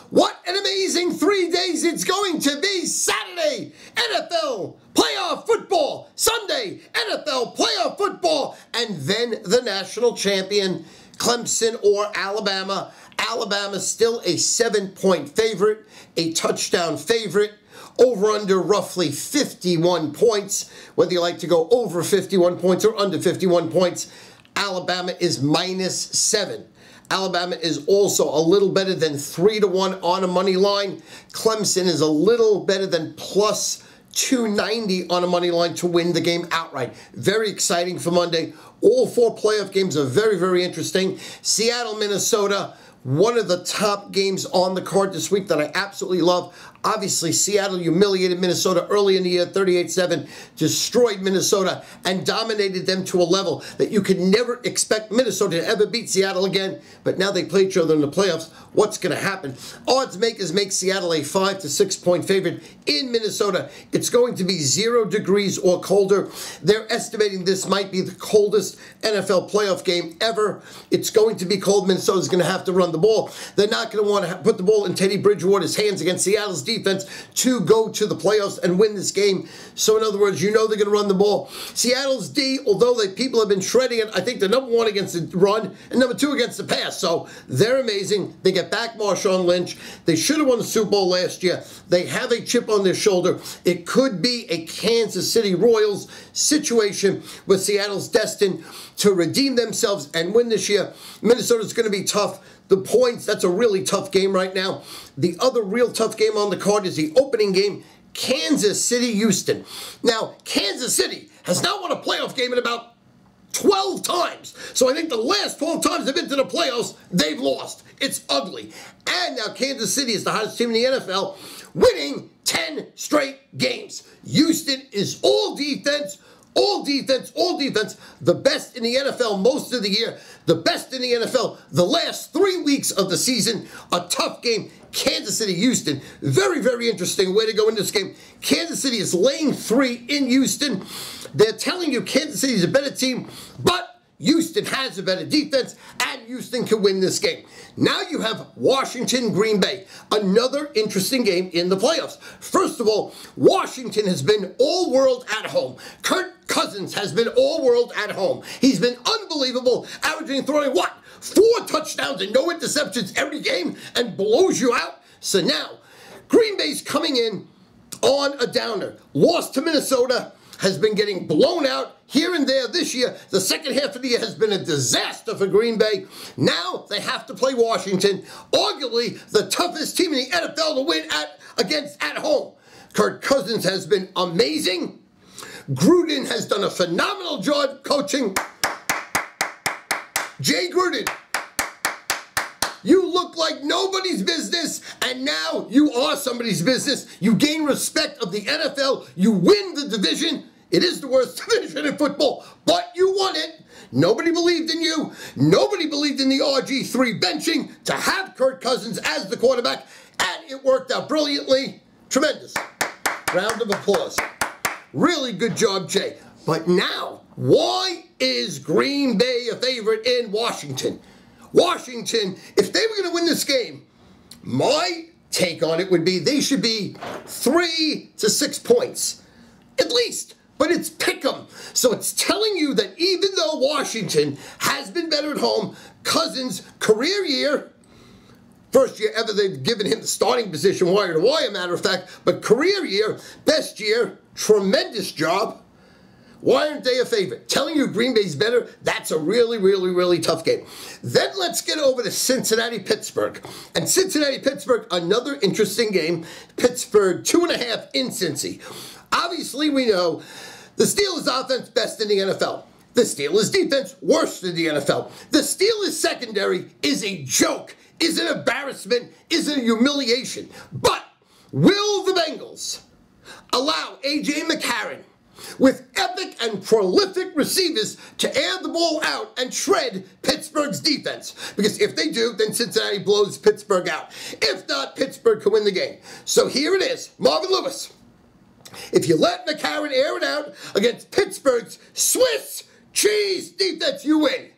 What an amazing 3 days it's going to be. Saturday, NFL playoff football. Sunday, NFL playoff football. And then the national champion, Clemson or Alabama. Alabama still a 7-point favorite, a touchdown favorite. Over under roughly 51 points. Whether you like to go over 51 points or under 51 points, Alabama is -7. Alabama is also a little better than 3-1 on a money line. Clemson is a little better than plus 290 on a money line to win the game outright. Very exciting for Monday. All 4 playoff games are very, very interesting. Seattle, Minnesota, one of the top games on the card this week that I absolutely love. Obviously, Seattle humiliated Minnesota early in the year, 38-7, destroyed Minnesota, and dominated them to a level that you could never expect Minnesota to ever beat Seattle again. But now they play each other in the playoffs. What's going to happen? Odds makers make Seattle a 5 to 6 point favorite in Minnesota. It's going to be 0 degrees or colder. They're estimating this might be the coldest NFL playoff game ever. It's going to be cold. Minnesota's going to have to run the ball. They're not going to want to put the ball in Teddy Bridgewater's hands against Seattle's defense to go to the playoffs and win this game. So in other words, you know they're going to run the ball. Seattle's D, although people have been shredding it, I think they're number 1 against the run and number 2 against the pass. So they're amazing. They get back Marshawn Lynch. They should have won the Super Bowl last year. They have a chip on their shoulder. It could be a Kansas City Royals situation where Seattle's destined to redeem themselves and win this year. Minnesota's going to be tough. The points, that's a really tough game right now. The other real tough game on the card is the opening game, Kansas City, Houston. Now, Kansas City has not won a playoff game in about 12 times. So I think the last 12 times they've been to the playoffs, they've lost. It's ugly. And now Kansas City is the hottest team in the NFL, winning 10 straight games. Houston is all defense. All defense, all defense, the best in the NFL most of the year, the best in the NFL the last 3 weeks of the season. A tough game, Kansas City, Houston. Very, very interesting way to go in this game. Kansas City is laying 3 in Houston. They're telling you Kansas City is a better team, but Houston has a better defense, and Houston can win this game. Now you have Washington, Green Bay. Another interesting game in the playoffs. First of all, Washington has been all-world at home. Kirk Cousins has been all-world at home. He's been unbelievable, averaging throwing, 4 touchdowns and no interceptions every game and blows you out. So now, Green Bay's coming in on a downer. Lost to Minnesota, has been getting blown out here and there this year. The second half of the year has been a disaster for Green Bay. Now they have to play Washington, arguably the toughest team in the NFL to win against at home. Kirk Cousins has been amazing. Gruden has done a phenomenal job coaching. Jay Gruden, you look like nobody's business, and now you are somebody's business. You gain respect of the NFL. You win the division. It is the worst division in football, but you won it. Nobody believed in you. Nobody believed in the RG3 benching to have Kirk Cousins as the quarterback, and it worked out brilliantly. Tremendous. Round of applause. Really good job, Jay. But now, why is Green Bay a favorite in Washington? Washington, if they were going to win this game, my take on it would be they should be 3 to 6 points, at least. But it's pick'em. So it's telling you that even though Washington has been better at home, Cousins' career year, first year ever they've given him the starting position wire to wire, matter of fact, but career year, best year, tremendous job. Why aren't they a favorite? Telling you Green Bay's better, that's a really, really, really tough game. Then let's get over to Cincinnati, Pittsburgh. And Cincinnati, Pittsburgh, another interesting game. Pittsburgh, 2.5 in Cincy. Obviously, we know the Steelers' offense best in the NFL. The Steelers' defense worst in the NFL. The Steelers' secondary is a joke, is an embarrassment, is a humiliation. But will the Bengals allow A.J. McCarron, with epic and prolific receivers, to air the ball out and shred Pittsburgh's defense? Because if they do, then Cincinnati blows Pittsburgh out. If not, Pittsburgh can win the game. So here it is, Marvin Lewis. If you let McCarron air it out against Pittsburgh's Swiss cheese defense, you win.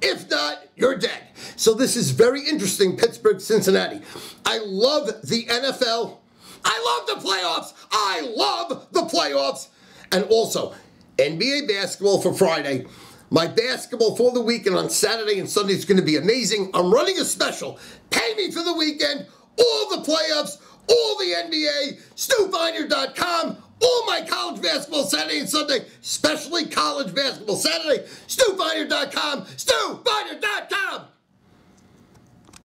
If not, you're dead. So this is very interesting, Pittsburgh, Cincinnati. I love the NFL. I love the playoffs. I love the playoffs. And also, NBA basketball for Friday. My basketball for the weekend on Saturday and Sunday is going to be amazing. I'm running a special. Pay me for the weekend. All the playoffs, all the NBA, StuFeiner.com. All my college basketball Saturday and Sunday, especially college basketball Saturday, StuFeiner.com, StuFeiner.com.